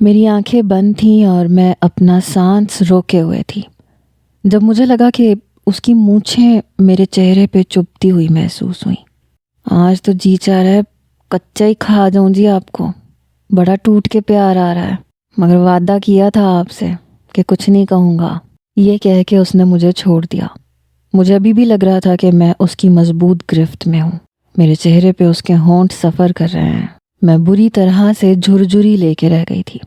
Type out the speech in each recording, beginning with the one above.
میری آنکھیں بند تھیں اور میں اپنا سانس روکے ہوئے تھی جب مجھے لگا کہ اس کی مونچھیں میرے چہرے پہ چبھتی ہوئی محسوس ہوئیں۔ آج تو جی چاہ رہا ہے کچا ہی کھا جاؤں جی آپ کو، بڑا ٹوٹ کے پیار آ رہا ہے، مگر وعدہ کیا تھا آپ سے کہ کچھ نہیں کہوں گا۔ یہ کہہ کے اس نے مجھے چھوڑ دیا۔ مجھے ابھی بھی لگ رہا تھا کہ میں اس کی مضبوط گرفت میں ہوں۔ میرے چہرے پہ اس کے ہونٹ سفر کر رہے ہیں۔ میں بری طرح سے جھرجھری لے کے رہ گئی تھی۔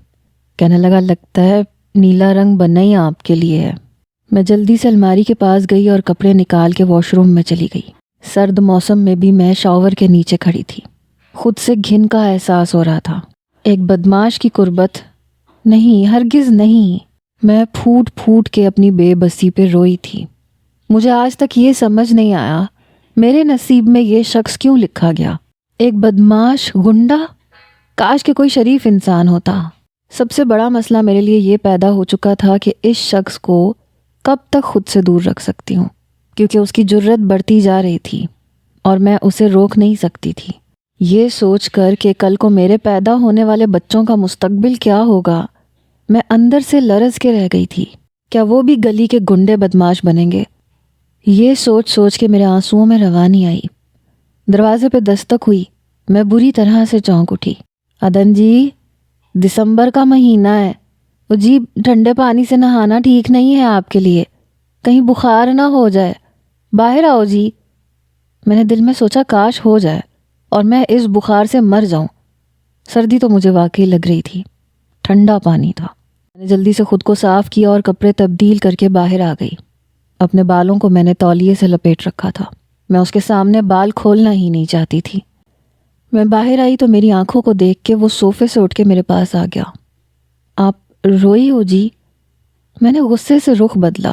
کہنے لگتا ہے نیلا رنگ بنا ہی آپ کے لیے ہے۔ میں جلدی سے الماری کے پاس گئی اور کپڑے نکال کے واش روم میں چلی گئی۔ سرد موسم میں بھی میں شاور کے نیچے کھڑی تھی۔ خود سے گھن کا احساس ہو رہا تھا۔ ایک بدمعاش کی قربت نہیں، ہرگز نہیں۔ میں پھوٹ پھوٹ کے اپنی بے بسی پہ روئی تھی۔ مجھے آج تک یہ سمجھ نہیں آیا میرے نصیب میں یہ شخص کیوں لکھا گیا۔ ایک بدمعاش گنڈا، کاش کہ کوئی شریف انسان ہوتا۔ سب سے بڑا مسئلہ میرے لیے یہ پیدا ہو چکا تھا کہ اس شخص کو کب تک خود سے دور رکھ سکتی ہوں، کیونکہ اس کی جرت بڑھتی جا رہی تھی اور میں اسے روک نہیں سکتی تھی۔ یہ سوچ کر کہ کل کو میرے پیدا ہونے والے بچوں کا مستقبل کیا ہوگا، میں اندر سے لرز کے رہ گئی تھی۔ کیا وہ بھی گلی کے گنڈے بدمعاش بنیں گے؟ یہ سوچ سوچ کے میرے آنسوؤں میں روانی آئی۔ دروازے پہ دستک ہوئی۔ میں بری طرح سے چونک اٹھی۔ ادن جی، دسمبر کا مہینہ ہے، جی ٹھنڈے پانی سے نہانا ٹھیک نہیں ہے آپ کے لیے، کہیں بخار نہ ہو جائے، باہر آؤ جی۔ میں نے دل میں سوچا کاش ہو جائے اور میں اس بخار سے مر جاؤں۔ سردی تو مجھے واقعی لگ رہی تھی، ٹھنڈا پانی تھا۔ میں نے جلدی سے خود کو صاف کیا اور کپڑے تبدیل کر کے باہر آ گئی۔ اپنے بالوں کو میں نے تولیے سے لپیٹ رکھا تھا۔ میں اس کے سامنے بال کھولنا ہی نہیں چاہتی تھی۔ میں باہر آئی تو میری آنکھوں کو دیکھ کے وہ صوفے سے اٹھ کے میرے پاس آ گیا۔ آپ روئی ہو جی؟ میں نے غصے سے رخ بدلا۔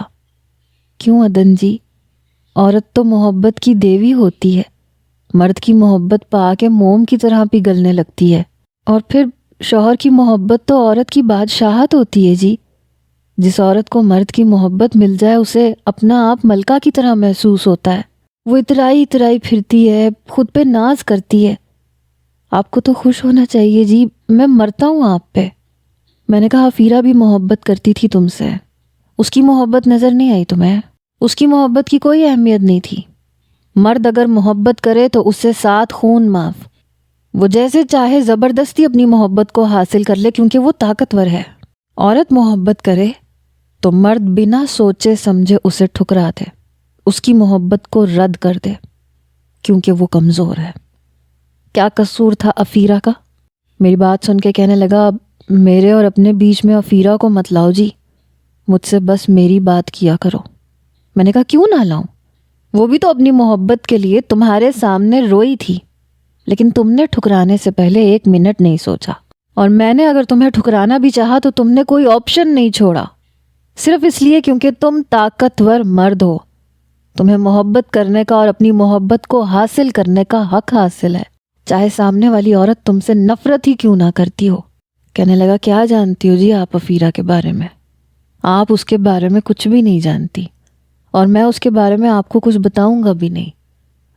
کیوں ادن جی؟ عورت تو محبت کی دیوی ہوتی ہے، مرد کی محبت پا کے موم کی طرح پگھلنے لگتی ہے، اور پھر شوہر کی محبت تو عورت کی بادشاہت ہوتی ہے جی۔ جس عورت کو مرد کی محبت مل جائے اسے اپنا آپ ملکہ کی طرح محسوس ہوتا ہے۔ وہ اترائی اترائی پھرتی ہے، خود پہ ناز کرتی ہے۔ آپ کو تو خوش ہونا چاہیے جی، میں مرتا ہوں آپ پہ۔ میں نے کہا افیرہ بھی محبت کرتی تھی تم سے، اس کی محبت نظر نہیں آئی تمہیں؟ اس کی محبت کی کوئی اہمیت نہیں تھی۔ مرد اگر محبت کرے تو اس سے 7 خون معاف۔ وہ جیسے چاہے زبردستی اپنی محبت کو حاصل کر لے کیونکہ وہ طاقتور ہے۔ عورت محبت کرے تو مرد بنا سوچے سمجھے اسے ٹھکرا دے، اس کی محبت کو رد کر دے کیونکہ وہ کمزور ہے۔ کیا قصور تھا افیرہ کا؟ میری بات سن کے کہنے لگا میرے اور اپنے بیچ میں افیرہ کو مت لاؤ جی، مجھ سے بس میری بات کیا کرو۔ میں نے کہا کیوں نہ لاؤں؟ وہ بھی تو اپنی محبت کے لیے تمہارے سامنے روئی تھی، لیکن تم نے ٹھکرانے سے پہلے 1 منٹ نہیں سوچا، اور میں نے اگر تمہیں ٹھکرانا بھی چاہا تو تم نے کوئی آپشن نہیں چھوڑا، صرف اس لیے کیونکہ تم طاقتور مرد ہو۔ تمہیں محبت کرنے کا اور اپنی محبت کو حاصل کرنے کا حق حاصل ہے، چاہے سامنے والی عورت تم سے نفرت ہی کیوں نہ کرتی ہو۔ کہنے لگا کیا جانتی ہو جی آپ افیرہ کے بارے میں؟ آپ اس کے بارے میں کچھ بھی نہیں جانتی، اور میں اس کے بارے میں آپ کو کچھ بتاؤں گا بھی نہیں۔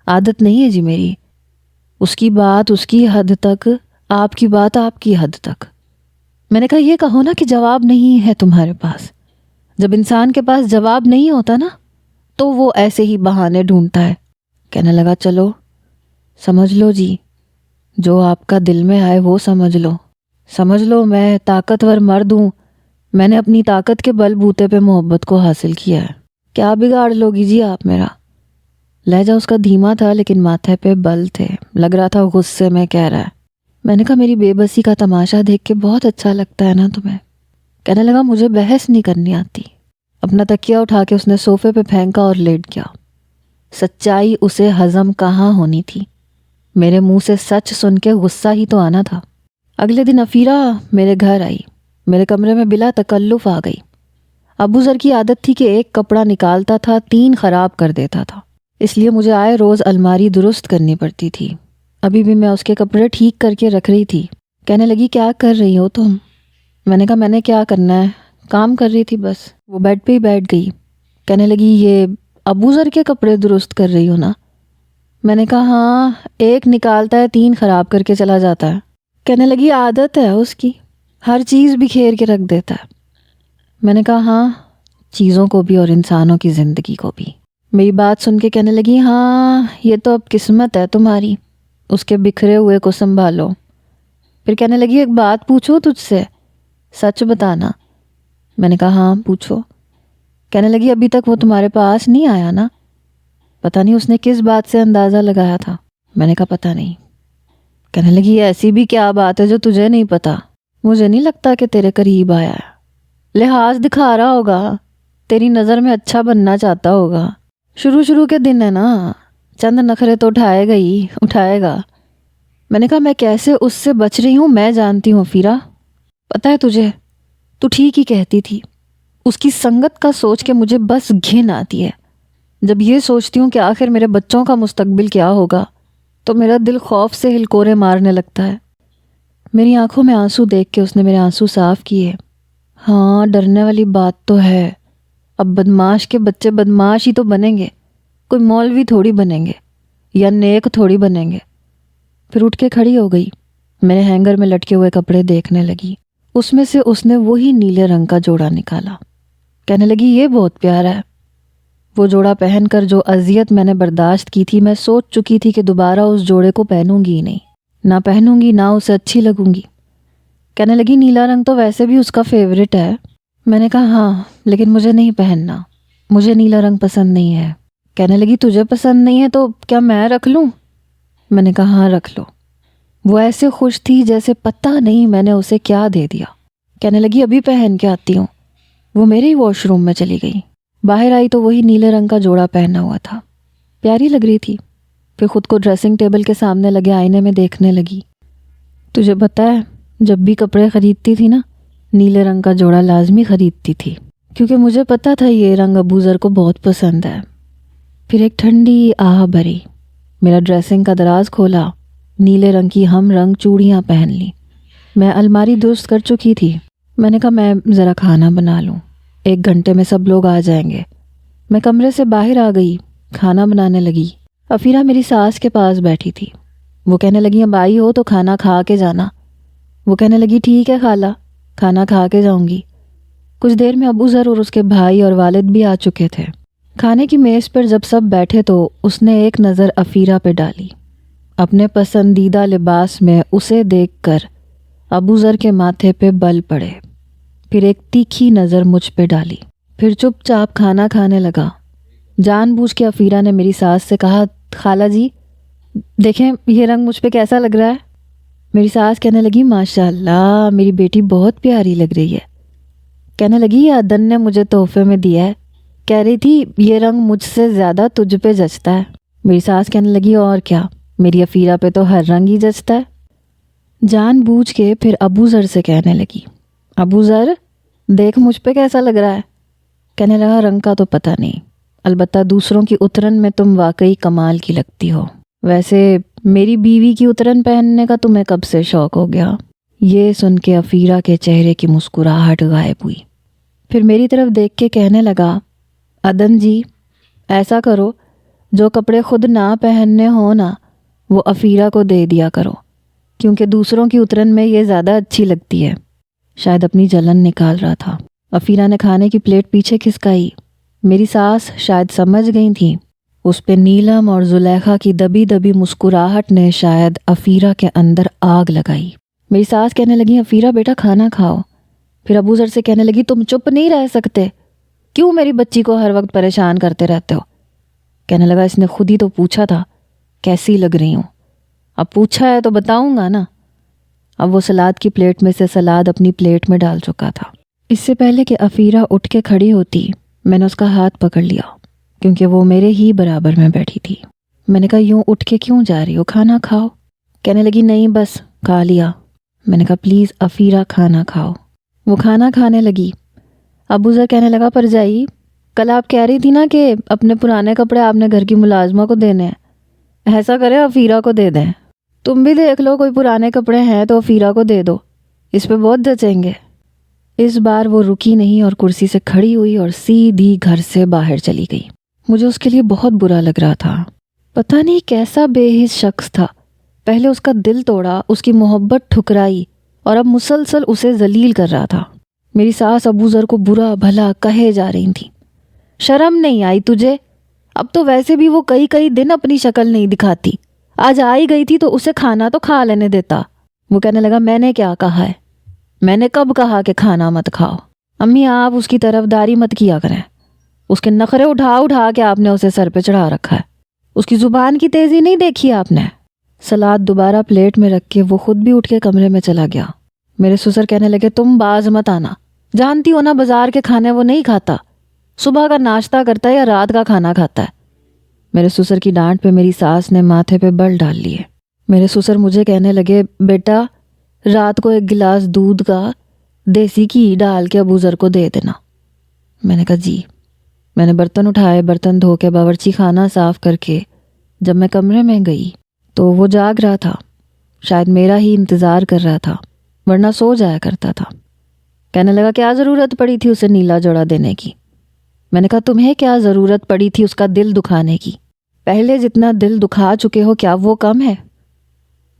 عادت نہیں ہے جی میری، اس کی بات اس کی حد تک، آپ کی بات آپ کی حد تک۔ میں نے کہا یہ کہو نا کہ جواب نہیں ہے تمہارے پاس۔ جب انسان کے پاس جواب نہیں ہوتا نا تو وہ ایسے ہی بہانے ڈھونڈتا ہے۔ کہنے لگا چلو سمجھ لو جی، جو آپ کا دل میں آئے وہ سمجھ لو میں طاقتور مرد ہوں، میں نے اپنی طاقت کے بل بوتے پہ محبت کو حاصل کیا ہے۔ کیا بگاڑ لوگی جی آپ میرا؟ لہجہ اس کا دھیما تھا لیکن ماتھے پہ بل تھے، لگ رہا تھا غصے میں کہہ رہا ہے۔ میں نے کہا میری بے بسی کا تماشا دیکھ کے بہت اچھا لگتا ہے نا تمہیں؟ کہنے لگا مجھے بحث نہیں کرنی آتی۔ اپنا تکیہ اٹھا کے اس نے صوفے پہ پھینکا اور لیٹ گیا۔ سچائی اسے ہضم کہاں ہونی تھی؟ میرے منہ سے سچ سن کے غصہ ہی تو آنا تھا۔ اگلے دن افیرہ میرے گھر آئی، میرے کمرے میں بلا تکلف آ گئی۔ ابو ذر کی عادت تھی کہ 1 کپڑا نکالتا تھا 3 خراب کر دیتا تھا، اس لیے مجھے آئے روز الماری درست کرنی پڑتی تھی۔ ابھی بھی میں اس کے کپڑے ٹھیک کر کے رکھ رہی تھی۔ کہنے لگی کیا کر رہی ہو تم؟ میں نے کہا میں نے کیا کرنا ہے، کام کر رہی تھی بس۔ وہ بیڈ پہ ہی بیٹھ گئی۔ کہنے لگی یہ ابو ذر کے کپڑے درست کر رہی ہو نا؟ میں نے کہا ہاں، 1 نکالتا ہے 3 خراب کر کے چلا جاتا ہے۔ کہنے لگی عادت ہے اس کی، ہر چیز بکھیر کے رکھ دیتا ہے۔ میں نے کہا ہاں، چیزوں کو بھی اور انسانوں کی زندگی کو بھی۔ میری بات سن کے کہنے لگی ہاں یہ تو اب قسمت ہے تمہاری، اس کے بکھرے ہوئے کو سنبھالو۔ پھر کہنے لگی ایک بات پوچھوں تجھ سے، سچ بتانا۔ میں نے کہا ہاں پوچھو۔ کہنے لگی ابھی تک وہ تمہارے پاس نہیں آیا نا؟ پتہ نہیں اس نے کس بات سے اندازہ لگایا تھا۔ میں نے کہا پتہ نہیں۔ کہنے لگی ایسی بھی کیا بات ہے جو تجھے نہیں پتا؟ مجھے نہیں لگتا کہ تیرے قریب آیا ہے، لحاظ دکھا رہا ہوگا، تیری نظر میں اچھا بننا چاہتا ہوگا۔ شروع کے دن ہے نا، چند نخرے تو اٹھائے گا۔ میں نے کہا میں کیسے اس سے بچ رہی ہوں میں جانتی ہوں افیرا، پتہ ہے تجھے، تو ٹھیک ہی کہتی تھی۔ اس کی سنگت کا سوچ کے مجھے بس گھن آتی ہے۔ جب یہ سوچتی ہوں کہ آخر میرے بچوں کا مستقبل کیا ہوگا تو میرا دل خوف سے ہلکورے مارنے لگتا ہے۔ میری آنکھوں میں آنسو دیکھ کے اس نے میرے آنسو صاف کیے۔ ہاں ڈرنے والی بات تو ہے، اب بدماش کے بچے بدماش ہی تو بنیں گے، کوئی مولوی تھوڑی بنیں گے یا نیک تھوڑی بنیں گے۔ پھر اٹھ کے کھڑی ہو گئی، میرے ہینگر میں لٹکے ہوئے کپڑے دیکھنے لگی۔ اس میں سے اس نے وہی نیلے رنگ کا جوڑا نکالا۔ کہنے لگی یہ بہت پیارا ہے۔ وہ جوڑا پہن کر جو اذیت میں نے برداشت کی تھی، میں سوچ چکی تھی کہ دوبارہ اس جوڑے کو پہنوں گی ہی نہیں، نہ پہنوں گی نہ اسے اچھی لگوں گی۔ کہنے لگی نیلا رنگ تو ویسے بھی اس کا فیورٹ ہے۔ میں نے کہا ہاں لیکن مجھے نہیں پہننا، مجھے نیلا رنگ پسند نہیں ہے۔ کہنے لگی تجھے پسند نہیں ہے تو کیا میں رکھ لوں؟ میں نے کہا ہاں رکھ لو۔ وہ ایسے خوش تھی جیسے پتہ نہیں میں نے اسے کیا دے دیا۔ کہنے لگی ابھی پہن کے آتی ہوں۔ وہ میرے ہی واش روم میں چلی گئی، باہر آئی تو وہی نیلے رنگ کا جوڑا پہنا ہوا تھا، پیاری لگ رہی تھی۔ پھر خود کو ڈریسنگ ٹیبل کے سامنے لگے آئینے میں دیکھنے لگی۔ تجھے پتہ ہے جب بھی کپڑے خریدتی تھی نا، نیلے رنگ کا جوڑا لازمی خریدتی تھی، کیونکہ مجھے پتہ تھا یہ رنگ ابوذر کو بہت پسند ہے۔ پھر ایک ٹھنڈی آہ بھری، میرا ڈریسنگ کا دراز کھولا، نیلے رنگ کی ہم رنگ چوڑیاں پہن لی۔ میں الماری درست کر چکی تھی۔ میں نے کہا میں ذرا کھانا بنا لوں، 1 گھنٹے میں سب لوگ آ جائیں گے۔ میں کمرے سے باہر آ گئی، کھانا بنانے لگی۔ افیرا میری ساس کے پاس بیٹھی تھی۔ وہ کہنے لگی اب آئی ہو تو کھانا کھا کے جانا۔ وہ کہنے لگی ٹھیک ہے خالہ، کھانا کھا کے جاؤں گی۔ کچھ دیر میں ابوذر اور اس کے بھائی اور والد بھی آ چکے تھے۔ کھانے کی میز پر جب سب بیٹھے تو اس نے ایک نظر افیرا پہ ڈالی۔ اپنے پسندیدہ لباس میں اسے دیکھ کر ابوذر کے ماتھے پہ بل پڑے، پھر ایک تیکھی نظر مجھ پہ ڈالی، پھر چپ چاپ کھانا کھانے لگا۔ جان بوجھ کے افیرا نے میری ساس سے کہا خالہ جی دیکھیں یہ رنگ مجھ پہ کیسا لگ رہا ہے؟ میری ساس کہنے لگی ماشاء اللہ میری بیٹی بہت پیاری لگ رہی ہے۔ کہنے لگی عدن نے مجھے تحفے میں دیا ہے، کہہ رہی تھی یہ رنگ مجھ سے زیادہ تجھ پہ جچتا ہے۔ میری ساس کہنے لگی اور کیا، میری افیرا پہ تو ہر رنگ ہی جچتا ہے۔ جان بوجھ کے پھر ابوذر سے کہنے لگی ابوذر دیکھ مجھ پہ کیسا لگ رہا ہے؟ کہنے لگا رنگ کا تو پتہ نہیں، البتہ دوسروں کی اترن میں تم واقعی کمال کی لگتی ہو۔ ویسے میری بیوی کی اترن پہننے کا تمہیں کب سے شوق ہو گیا؟ یہ سن کے افیرا کے چہرے کی مسکراہٹ غائب ہوئی۔ پھر میری طرف دیکھ کے کہنے لگا عدن جی ایسا کرو، جو کپڑے خود نہ پہننے ہو نا وہ افیرا کو دے دیا کرو، کیونکہ دوسروں کی اترن میں یہ زیادہ اچھی لگتی ہے۔ شاید اپنی جلن نکال رہا تھا۔ افیرا نے کھانے کی پلیٹ پیچھے کھسکائی۔ میری ساس شاید سمجھ گئی تھی، اس پہ نیلم اور زلیخا کی دبی دبی مسکراہٹ نے شاید افیرا کے اندر آگ لگائی۔ میری ساس کہنے لگی افیرا بیٹا کھانا کھاؤ۔ پھر ابوذر سے کہنے لگی تم چپ نہیں رہ سکتے، کیوں میری بچی کو ہر وقت پریشان کرتے رہتے ہو؟ کہنے لگا اس نے خود ہی تو پوچھا تھا کیسی لگ رہی ہوں، اب پوچھا ہے تو بتاؤں گا نا۔ اب وہ سلاد کی پلیٹ میں سے سلاد اپنی پلیٹ میں ڈال چکا تھا۔ اس سے پہلے کہ افیرا اٹھ کے کھڑی ہوتی میں نے اس کا ہاتھ پکڑ لیا، کیونکہ وہ میرے ہی برابر میں بیٹھی تھی۔ میں نے کہا یوں اٹھ کے کیوں جا رہی ہو، کھانا کھاؤ۔ کہنے لگی نہیں بس کھا لیا۔ میں نے کہا پلیز افیرا کھانا کھاؤ۔ وہ کھانا کھانے لگی۔ ابوذر کہنے لگا پرجائی کل آپ کہہ رہی تھی نا کہ اپنے پرانے کپڑے آپ نے گھر کی ملازمہ کو دینے ہیں، ایسا کرے افیرا کو دے دیں۔ تم بھی دیکھ لو کوئی پرانے کپڑے ہیں تو افیرا کو دے دو، اس پہ بہت جچیں گے۔ اس بار وہ رکی نہیں اور کرسی سے کھڑی ہوئی اور سیدھی گھر سے باہر چلی گئی۔ مجھے اس کے لیے بہت برا لگ رہا تھا۔ پتہ نہیں کیسا بے حس شخص تھا، پہلے اس کا دل توڑا، اس کی محبت ٹھکرائی اور اب مسلسل اسے ذلیل کر رہا تھا۔ میری ساس ابو ذر کو برا بھلا کہے جا رہی تھی۔ شرم نہیں آئی تجھے؟ اب تو ویسے بھی وہ کئی دن اپنی شکل نہیں دکھاتی، آج آئی گئی تھی تو اسے کھانا تو کھا لینے دیتا۔ وہ کہنے لگا میں نے کیا کہا ہے؟ میں نے کب کہا کہ کھانا مت کھاؤ؟ امی آپ اس کی طرفداری مت کیا کریں، اس کے نخرے اٹھا کے آپ نے اسے سر پہ چڑھا رکھا ہے، اس کی زبان کی تیزی نہیں دیکھی آپ نے؟ سلاد دوبارہ پلیٹ میں رکھ کے وہ خود بھی اٹھ کے کمرے میں چلا گیا۔ میرے سسر کہنے لگے تم باز مت آنا، جانتی ہو نا بازار کے کھانے وہ نہیں کھاتا، صبح کا ناشتہ کرتا ہے یا رات کا کھانا کھاتا ہے۔ میرے سسر کی ڈانٹ پہ میری ساس نے ماتھے پہ بل ڈال لیے۔ میرے سسر مجھے کہنے لگے بیٹا رات کو ایک گلاس دودھ کا دیسی گھی ڈال کے ابو ذر کو دے دینا۔ میں نے کہا جی۔ میں نے برتن اٹھائے، برتن دھو کے باورچی خانہ صاف کر کے جب میں کمرے میں گئی تو وہ جاگ رہا تھا، شاید میرا ہی انتظار کر رہا تھا، ورنہ سو جایا کرتا تھا۔ کہنے لگا کیا ضرورت پڑی تھی اسے نیلا جوڑا دینے کی؟ میں نے کہا تمہیں کیا ضرورت پڑی تھی اس کا دل دکھانے کی؟ پہلے جتنا دل دکھا چکے ہو کیا وہ کم ہے؟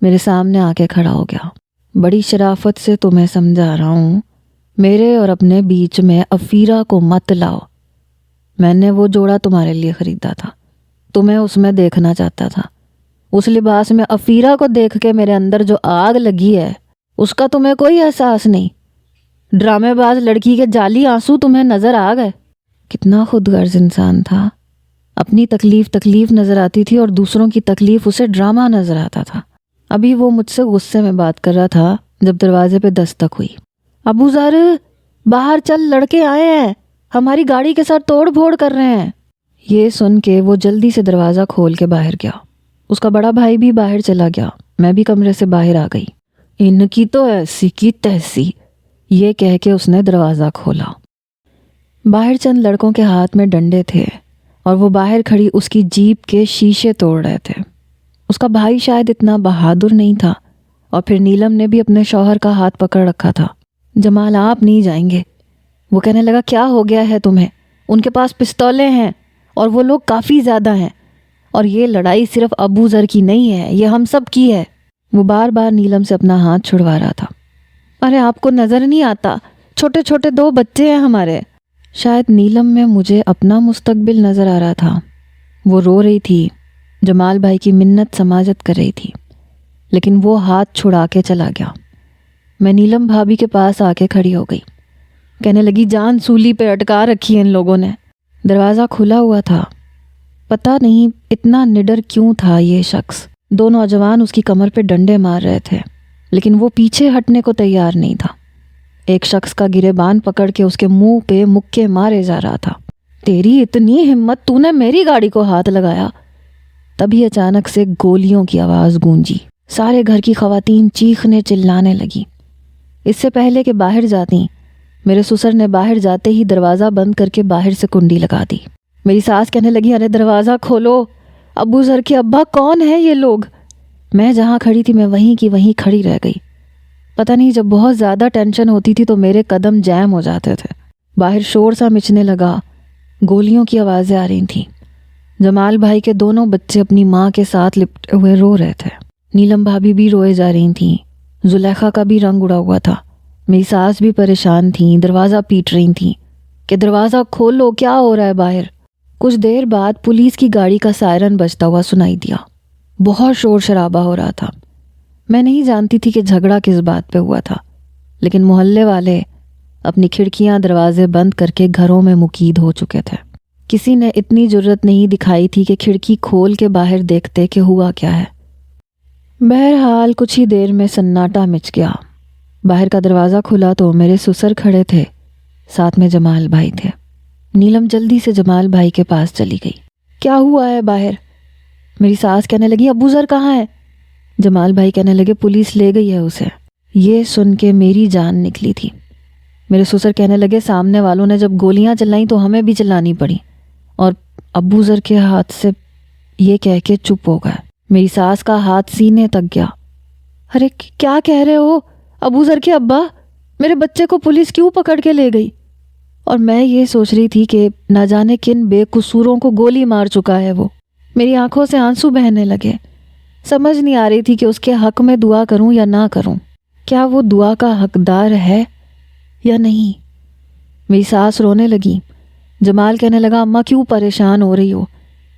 میرے سامنے آ کے کھڑا ہو گیا۔ بڑی شرافت سے تمہیں سمجھا رہا ہوں، میرے اور اپنے بیچ میں افیرہ کو مت لاؤ۔ میں نے وہ جوڑا تمہارے لیے خریدا تھا، تمہیں اس میں دیکھنا چاہتا تھا، اس لباس میں افیرہ کو دیکھ کے میرے اندر جو آگ لگی ہے اس کا تمہیں کوئی احساس نہیں۔ ڈرامے باز لڑکی کے جعلی آنسو تمہیں نظر آ گئے۔ کتنا خود غرض انسان تھا، اپنی تکلیف نظر آتی تھی اور دوسروں کی تکلیف اسے ڈرامہ نظر آتا تھا۔ ابھی وہ مجھ سے غصے میں بات کر رہا تھا جب دروازے پہ دستک ہوئی۔ ابو ذر باہر چل، لڑکے آئے ہیں، ہماری گاڑی کے ساتھ توڑ پھوڑ کر رہے ہیں۔ یہ سن کے وہ جلدی سے دروازہ کھول کے باہر گیا، اس کا بڑا بھائی بھی باہر چلا گیا، میں بھی کمرے سے باہر آ گئی۔ ان کی تو ایسی کی تیسی، یہ کہہ کے اس نے دروازہ کھولا۔ باہر چند لڑکوں کے ہاتھ میں ڈنڈے تھے اور وہ باہر کھڑی اس کی جیپ کے شیشے توڑ رہے تھے۔ اس کا بھائی شاید اتنا بہادر نہیں تھا، اور پھر نیلم نے بھی اپنے شوہر کا ہاتھ پکڑ رکھا تھا۔ جمال آپ نہیں جائیں گے؟ وہ کہنے لگا کیا ہو گیا ہے تمہیں؟ ان کے پاس پستولیں ہیں اور وہ لوگ کافی زیادہ ہیں، اور یہ لڑائی صرف ابو ذر کی نہیں ہے، یہ ہم سب کی ہے۔ وہ بار بار نیلم سے اپنا ہاتھ چھڑوا رہا تھا۔ ارے آپ کو نظر نہیں آتا، چھوٹے چھوٹے 2 بچے ہیں ہمارے۔ شاید نیلم میں مجھے اپنا مستقبل نظر آ رہا تھا۔ وہ رو رہی تھی، جمال بھائی کی منت سماجت کر رہی تھی، لیکن وہ ہاتھ چھڑا کے چلا گیا۔ میں نیلم بھابھی کے پاس آ کے کھڑی ہو گئی، کہنے لگی جان سولی پہ اٹکا رکھی ہے ان لوگوں نے۔ دروازہ کھلا ہوا تھا، پتہ نہیں اتنا نڈر کیوں تھا یہ شخص۔ 2 نوجوان اس کی کمر پہ ڈنڈے مار رہے تھے، لیکن وہ پیچھے ہٹنے کو تیار نہیں تھا۔ ایک شخص کا گریبان پکڑ کے اس کے منہ پہ مکے مارے جا رہا تھا۔ تیری اتنی ہمت، تو نے میری گاڑی کو ہاتھ لگایا؟ تبھی اچانک سے گولیوں کی آواز گونجی، سارے گھر کی خواتین چیخنے چلانے لگی۔ اس سے پہلے کہ باہر جاتی، میرے سسر نے باہر جاتے ہی دروازہ بند کر کے باہر سے کنڈی لگا دی۔ میری ساس کہنے لگی ارے دروازہ کھولو، ابو ذر کے ابا کون ہے یہ لوگ؟ میں جہاں کھڑی تھی میں وہیں کی وہیں کھڑی رہ گئی۔ پتہ نہیں جب بہت زیادہ ٹینشن ہوتی تھی تو میرے قدم جیم ہو جاتے تھے۔ باہر شور سا مچنے لگا، گولیوں کی آوازیں آ رہی تھیں۔ جمال بھائی کے دونوں بچے اپنی ماں کے ساتھ لپٹے ہوئے رو رہے تھے، نیلم بھابھی بھی روئے جا رہی تھیں، زلیخا کا بھی رنگ اڑا ہوا تھا۔ میری ساس بھی پریشان تھیں، دروازہ پیٹ رہی تھیں کہ دروازہ کھولو، کیا ہو رہا ہے باہر۔ کچھ دیر بعد پولیس کی گاڑی کا سائرن بجتا ہوا سنائی دیا۔ بہت شور شرابہ ہو رہا تھا۔ میں نہیں جانتی تھی کہ جھگڑا کس بات پہ ہوا تھا، لیکن محلے والے اپنی کھڑکیاں دروازے بند کر کے گھروں میں مقید ہو چکے تھے۔ کسی نے اتنی جرت نہیں دکھائی تھی کہ کھڑکی کھول کے باہر دیکھتے کہ ہوا کیا ہے۔ بہرحال کچھ ہی دیر میں سناٹا مچ گیا۔ باہر کا دروازہ کھلا تو میرے سسر کھڑے تھے، ساتھ میں جمال بھائی تھے۔ نیلم جلدی سے جمال بھائی کے پاس چلی گئی۔ کیا ہوا ہے باہر؟ میری ساس کہنے لگی ابو ذر کہاں ہے؟ جمال بھائی کہنے لگے پولیس لے گئی ہے اسے۔ یہ سن کے میری جان نکلی تھی۔ میرے سسر کہنے لگے سامنے والوں نے جب گولیاں چلائیں تو ہمیں بھی چلانی پڑی، اور ابو ذر کے ہاتھ سے، یہ کہہ کے چپ ہو گئے۔ میری ساس کا ہاتھ سینے تک گیا۔ ارے کیا کہہ رہے ہو؟ ابو ذر کے ابا، میرے بچے کو پولیس کیوں پکڑ کے لے گئی؟ اور میں یہ سوچ رہی تھی کہ نہ جانے کن بے قصوروں کو گولی مار چکا ہے وہ۔ میری آنکھوں سے آنسو بہنے لگے، سمجھ نہیں آ رہی تھی کہ اس کے حق میں دعا کروں یا نہ کروں۔ کیا وہ دعا کا حقدار ہے یا نہیں؟ میری ساس رونے لگی۔ جمال کہنے لگا اماں کیوں پریشان ہو رہی ہو؟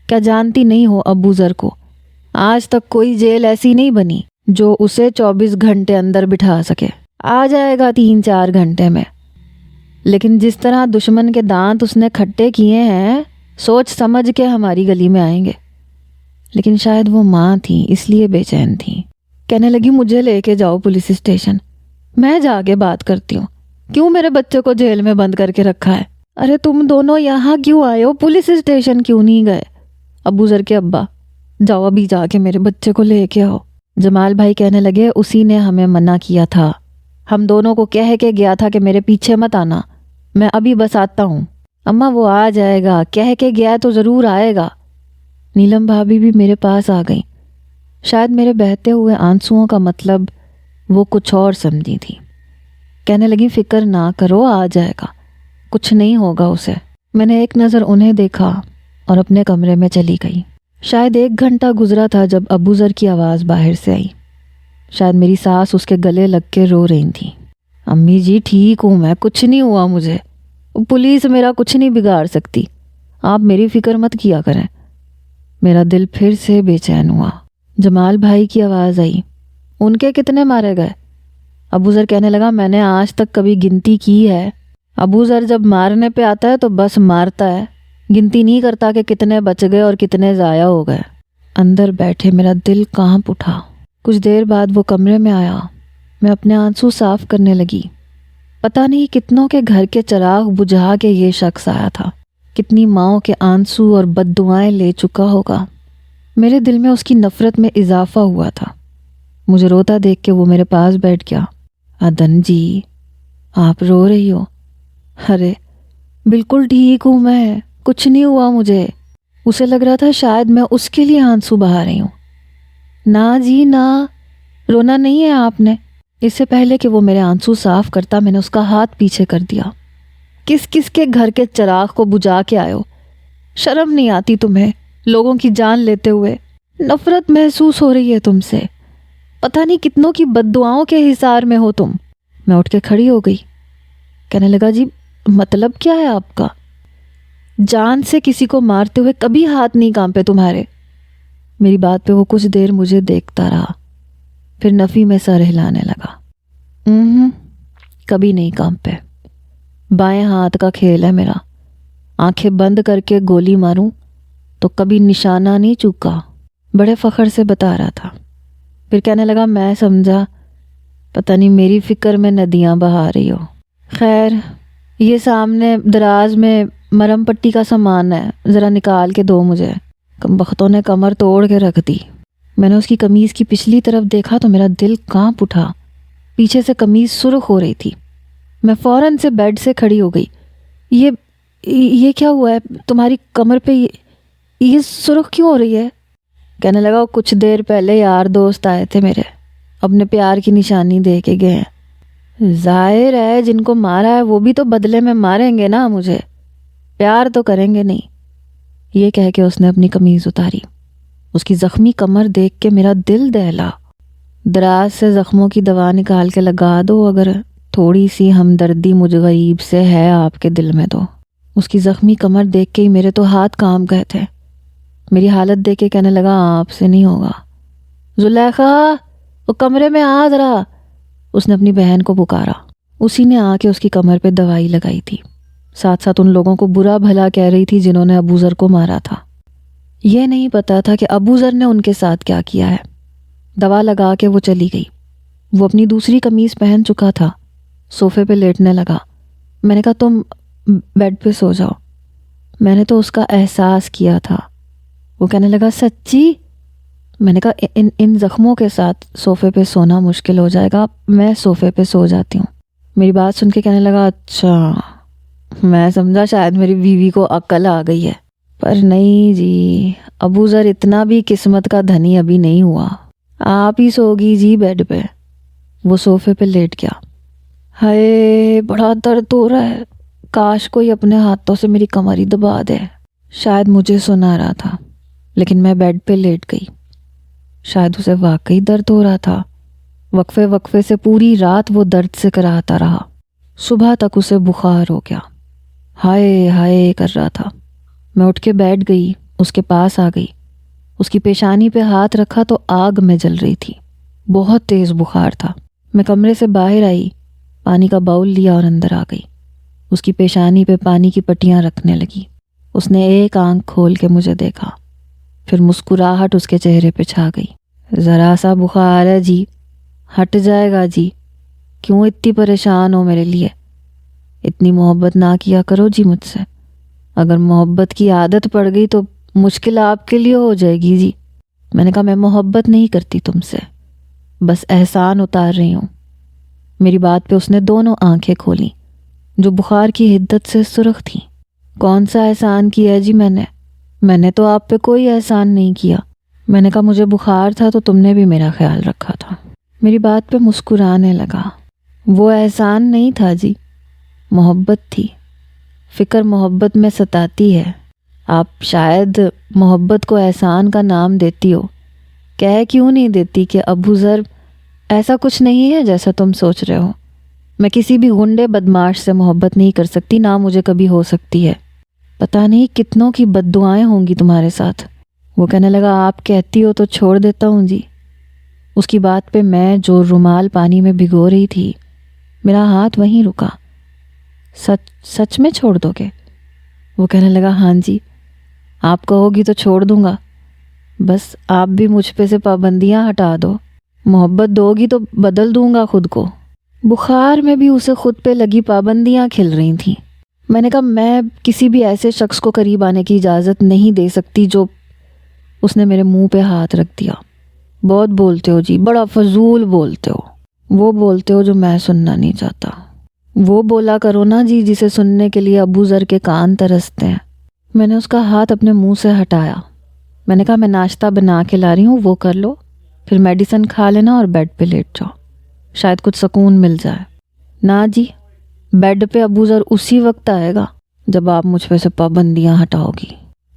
کیا جانتی نہیں ہو ابو ذر کو؟ آج تک کوئی جیل ایسی نہیں بنی جو اسے 24 گھنٹے اندر بٹھا سکے۔ آ جائے گا 3-4 گھنٹے میں، لیکن جس طرح دشمن کے دانت اس نے کھٹے کیے ہیں سوچ سمجھ کے ہماری گلی میں آئیں گے۔ لیکن شاید وہ ماں تھیں اس لیے بے چین تھیں۔ کہنے لگی مجھے لے کے جاؤ پولیس اسٹیشن، میں جا کے بات کرتی ہوں، کیوں میرے بچے کو جیل میں بند کر کے رکھا ہے؟ ارے تم دونوں یہاں کیوں آئے ہو؟ پولیس اسٹیشن کیوں نہیں گئے؟ ابو ذر کے ابا جاؤ ابھی جا کے میرے بچے کو لے کے آؤ۔ جمال بھائی کہنے لگے اسی نے ہمیں منع کیا تھا، ہم دونوں کو کہہ کے گیا تھا کہ میرے پیچھے مت آنا، میں ابھی بس آتا ہوں۔ اماں وہ آ جائے گا، کہہ کے گیا ہے تو ضرور آئے گا۔ نیلم بھابھی بھی میرے پاس آ گئیں۔ شاید میرے بہتے ہوئے آنسوؤں کا مطلب وہ کچھ اور سمجھی تھی۔ کہنے لگی فکر نہ کرو، آ جائے گا، کچھ نہیں ہوگا اسے۔ میں نے ایک نظر انہیں دیکھا اور اپنے کمرے میں چلی گئی۔ شاید 1 گھنٹہ گزرا تھا جب ابو ذر کی آواز باہر سے آئی۔ شاید میری ساس اس کے گلے لگ کے رو رہی تھی۔ امی جی ٹھیک ہوں میں، کچھ نہیں ہوا مجھے، پولیس میرا کچھ نہیں بگاڑ سکتی، آپ میری فکر مت کیا کریں۔ میرا دل پھر سے بے چین ہوا۔ جمال بھائی کی آواز آئی، ان کے کتنے مارے گئے؟ ابو ذر کہنے لگا میں نے آج تک کبھی گنتی کی ہے؟ ابو ذر جب مارنے پہ آتا ہے تو بس مارتا ہے، گنتی نہیں کرتا کہ کتنے بچ گئے اور کتنے ضائع ہو گئے۔ اندر بیٹھے میرا دل کانپ اٹھا۔ کچھ دیر بعد وہ کمرے میں آیا۔ میں اپنے آنسو صاف کرنے لگی۔ پتہ نہیں کتنوں کے گھر کے چراغ بجھا کے یہ شخص آیا تھا، کتنی ماؤں کے آنسو اور بد دعائیں لے چکا ہوگا۔ میرے دل میں اس کی نفرت میں اضافہ ہوا تھا۔ مجھے روتا دیکھ کے وہ میرے پاس بیٹھ گیا۔ ادن جی آپ رو رہی ہو؟ ارے بالکل ٹھیک ہوں میں، کچھ نہیں ہوا مجھے۔ اسے لگ رہا تھا شاید میں اس کے لیے آنسو بہا رہی ہوں۔ نہ جی نہ، رونا نہیں ہے آپ نے۔ اس سے پہلے کہ وہ میرے آنسو صاف کرتا میں نے اس کا ہاتھ پیچھے کر دیا۔ کس کس کے گھر کے چراغ کو بجھا کے آئے ہو؟ شرم نہیں آتی تمہیں لوگوں کی جان لیتے ہوئے؟ نفرت محسوس ہو رہی ہے تم سے، پتہ نہیں کتنوں کی بد دعاؤں کے حصار میں ہو تم۔ میں اٹھ کے کھڑی ہو گئی۔ کہنے لگا جی مطلب کیا ہے آپ کا؟ جان سے کسی کو مارتے ہوئے کبھی ہاتھ نہیں کانپے تمہارے؟ میری بات پہ وہ کچھ دیر مجھے دیکھتا رہا، پھر نفی میں سر ہلانے لگا۔ کبھی نہیں کانپے، بائیں ہاتھ کا کھیل ہے میرا، آنکھیں بند کر کے گولی ماروں تو کبھی نشانہ نہیں چوکا، بڑے فخر سے بتا رہا تھا۔ پھر کہنے لگا میں سمجھا پتہ نہیں میری فکر میں ندیاں بہا رہی ہو۔ خیر یہ سامنے دراز میں مرم پٹی کا سامان ہے، ذرا نکال کے دو مجھے۔ کم بختوں نے کمر توڑ کے رکھ دی۔ میں نے اس کی قمیض کی پچھلی طرف دیکھا تو میرا دل کانپ اٹھا۔ پیچھے سے قمیض سرخ ہو رہی تھی۔ میں فوراً سے بیڈ سے کھڑی ہو گئی۔ یہ کیا ہوا ہے تمہاری کمر پہ؟ یہ سرخ کیوں ہو رہی ہے؟ کہنے لگا کچھ دیر پہلے یار دوست آئے تھے میرے، اپنے پیار کی نشانی دے کے گئے ہیں۔ ظاہر ہے جن کو مارا ہے وہ بھی تو بدلے میں ماریں گے نا مجھے، پیار تو کریں گے نہیں۔ یہ کہہ کے اس نے اپنی قمیض اتاری۔ اس کی زخمی کمر دیکھ کے میرا دل دہلا۔ دراز سے زخموں کی دوا نکال کے لگا دو، اگر تھوڑی سی ہمدردی مجھ غریب سے ہے آپ کے دل میں تو۔ اس کی زخمی کمر دیکھ کے ہی میرے تو ہاتھ کانپ گئے تھے۔ میری حالت دیکھ کے کہنے لگا آپ سے نہیں ہوگا۔ زلیخا وہ کمرے میں آ ذرا، اس نے اپنی بہن کو پکارا۔ اسی نے آ کے اس کی کمر پہ دوائی لگائی تھی، ساتھ ساتھ ان لوگوں کو برا بھلا کہہ رہی تھی جنہوں نے ابو ذر کو مارا تھا۔ یہ نہیں پتا تھا کہ ابو ذر نے ان کے ساتھ کیا کیا ہے۔ دوا لگا کے وہ چلی گئی۔ وہ اپنی دوسری قمیض پہن چکا تھا، صوفے پہ لیٹنے لگا۔ میں نے کہا تم بیڈ پہ سو جاؤ۔ میں نے تو اس کا احساس کیا تھا۔ وہ کہنے لگا سچی؟ میں نے کہا ان زخموں کے ساتھ صوفے پہ سونا مشکل ہو جائے گا، میں صوفے پہ سو جاتی ہوں۔ میری بات سن کے کہنے لگا اچھا، میں سمجھا شاید میری بیوی کو عقل آ گئی ہے، پر نہیں جی، ابو ذر اتنا بھی قسمت کا دھنی ابھی نہیں ہوا، آپ ہی سوگی جی بیڈ پہ۔ وہ صوفے پہ لیٹ گیا۔ ہائے بڑا درد ہو رہا ہے، کاش کوئی اپنے ہاتھوں سے میری کمر ہی دبا دے۔ شاید مجھے سنا رہا تھا، لیکن میں بیڈ پہ لیٹ گئی۔ شاید اسے واقعی درد ہو رہا تھا، وقفے وقفے سے پوری رات وہ درد سے کراہتا رہا۔ صبح تک اسے بخار ہو گیا، ہائے ہائے کر رہا تھا۔ میں اٹھ کے بیٹھ گئی، اس کے پاس آ گئی، اس کی پیشانی پہ ہاتھ رکھا تو آگ میں جل رہی تھی، بہت تیز بخار تھا۔ میں کمرے سے باہر آئی، پانی کا باؤل لیا اور اندر آ گئی۔ اس کی پیشانی پہ پانی کی پٹیاں رکھنے لگی۔ اس نے ایک آنکھ کھول کے مجھے دیکھا، پھر مسکراہٹ اس کے چہرے پہ چھا گئی۔ ذرا سا بخار ہے جی، ہٹ جائے گا جی، کیوں اتنی پریشان ہو میرے لیے؟ اتنی محبت نہ کیا کرو جی مجھ سے، اگر محبت کی عادت پڑ گئی تو مشکل آپ کے لیے ہو جائے گی جی۔ میں نے کہا میں محبت نہیں کرتی تم سے، بس احسان اتار رہی ہوں۔ میری بات پہ اس نے دونوں آنکھیں کھولیں جو بخار کی حدت سے سرخ تھیں۔ کون سا احسان کیا ہے جی میں نے تو آپ پہ کوئی احسان نہیں کیا۔ میں نے کہا مجھے بخار تھا تو تم نے بھی میرا خیال رکھا تھا۔ میری بات پہ مسکرانے لگا۔ وہ احسان نہیں تھا جی، محبت تھی۔ فکر محبت میں ستاتی ہے، آپ شاید محبت کو احسان کا نام دیتی ہو، کہہ کیوں نہیں دیتی کہ ابو ذر ایسا کچھ نہیں ہے جیسا تم سوچ رہے ہو۔ میں کسی بھی غنڈے بدماش سے محبت نہیں کر سکتی، نہ مجھے کبھی ہو سکتی ہے۔ پتہ نہیں کتنوں کی بد دعائیں ہوں گی تمہارے ساتھ۔ وہ کہنے لگا آپ کہتی ہو تو چھوڑ دیتا ہوں جی۔ اس کی بات پہ میں جو رومال پانی میں بھگو رہی تھی، میرا ہاتھ وہیں رکا۔ سچ میں چھوڑ دو گے؟ وہ کہنے لگا ہاں جی، آپ کہو گی تو چھوڑ دوں گا، بس آپ بھی مجھ پہ سے پابندیاں ہٹا دو، محبت دو گی تو بدل دوں گا خود کو۔ بخار میں بھی اسے خود پہ لگی پابندیاں کھل رہی تھیں۔ میں نے کہا میں کسی بھی ایسے شخص کو قریب آنے کی اجازت نہیں دے سکتی جو… اس نے میرے منہ پہ ہاتھ رکھ دیا۔ بہت بولتے ہو جی، بڑا فضول بولتے ہو، وہ بولتے ہو جو میں سننا نہیں چاہتا۔ وہ بولا کرو نا جی جسے سننے کے لیے ابو ذر کے کان ترستے ہیں۔ میں نے اس کا ہاتھ اپنے منہ سے ہٹایا۔ میں نے کہا میں ناشتہ بنا کے لا رہی ہوں، وہ کر لو، پھر میڈیسن کھا لینا اور بیڈ پہ لیٹ جاؤ، شاید کچھ سکون مل جائے۔ نہ جی، بیڈ پہ ابو ذر اسی وقت آئے گا جب آپ مجھ پہ سے پابندیاں ہٹاؤ گی۔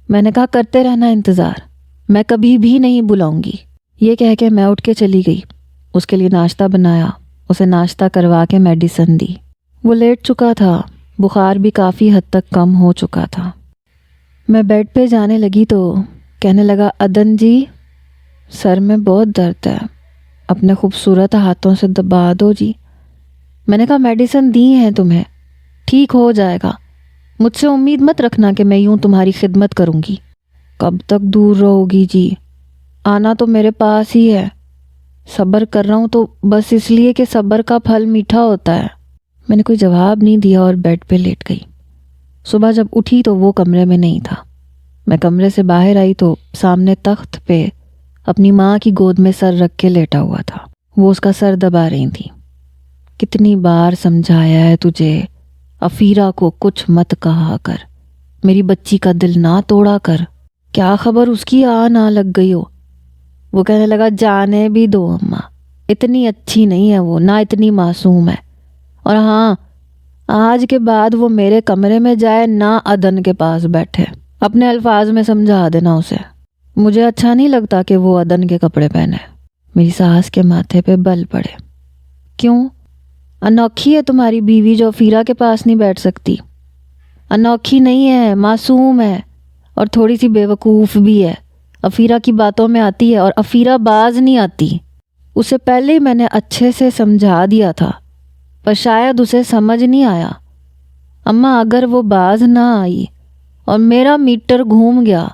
میں نے کہا کرتے رہنا انتظار، میں کبھی بھی نہیں بلاؤں گی۔ یہ کہہ کے میں اٹھ کے چلی گئی، اس کے لیے ناشتہ بنایا، اسے ناشتہ کروا کے میڈیسن دی۔ وہ لیٹ چکا تھا، بخار بھی کافی حد تک کم ہو چکا تھا۔ میں بیڈ پہ جانے لگی تو کہنے لگا عدن جی سر میں بہت درد ہے، اپنے خوبصورت ہاتھوں سے دبا دو جی۔ میں نے کہا میڈیسن دی ہیں تمہیں، ٹھیک ہو جائے گا، مجھ سے امید مت رکھنا کہ میں یوں تمہاری خدمت کروں گی۔ کب تک دور رہو گی جی؟ آنا تو میرے پاس ہی ہے، صبر کر رہا ہوں تو بس اس لیے کہ صبر کا پھل میٹھا ہوتا ہے۔ میں نے کوئی جواب نہیں دیا اور بیڈ پہ لیٹ گئی۔ صبح جب اٹھی تو وہ کمرے میں نہیں تھا۔ میں کمرے سے باہر آئی تو سامنے تخت پہ اپنی ماں کی گود میں سر رکھ کے لیٹا ہوا تھا، وہ اس کا سر دبا رہی تھی۔ کتنی بار سمجھایا ہے تجھے، افیرہ کو کچھ مت کہا کر، میری بچی کا دل نہ توڑا کر، کیا خبر اس کی نہ لگ گئی ہو۔ وہ کہنے لگا جانے بھی دو اماں، اتنی اچھی نہیں ہے وہ، نہ اتنی معصوم ہے، اور ہاں آج کے بعد وہ میرے کمرے میں جائے نہ عدن کے پاس بیٹھے۔ اپنے الفاظ میں سمجھا دینا اسے، مجھے اچھا نہیں لگتا کہ وہ عدن کے کپڑے پہنے۔ میری ساس کے ماتھے پہ بل پڑے۔ کیوں؟ انوکھی ہے تمہاری بیوی جو افیرہ کے پاس نہیں بیٹھ سکتی؟ انوکھی نہیں ہے، معصوم ہے، اور تھوڑی سی بے وقوف بھی ہے، افیرہ کی باتوں میں آتی ہے، اور افیرہ باز نہیں آتی۔ اسے پہلے ہی میں نے اچھے سے سمجھا دیا تھا، پر شاید اسے سمجھ نہیں آیا۔ اماں اگر وہ باز نہ آئی اور میرا میٹر گھوم گیا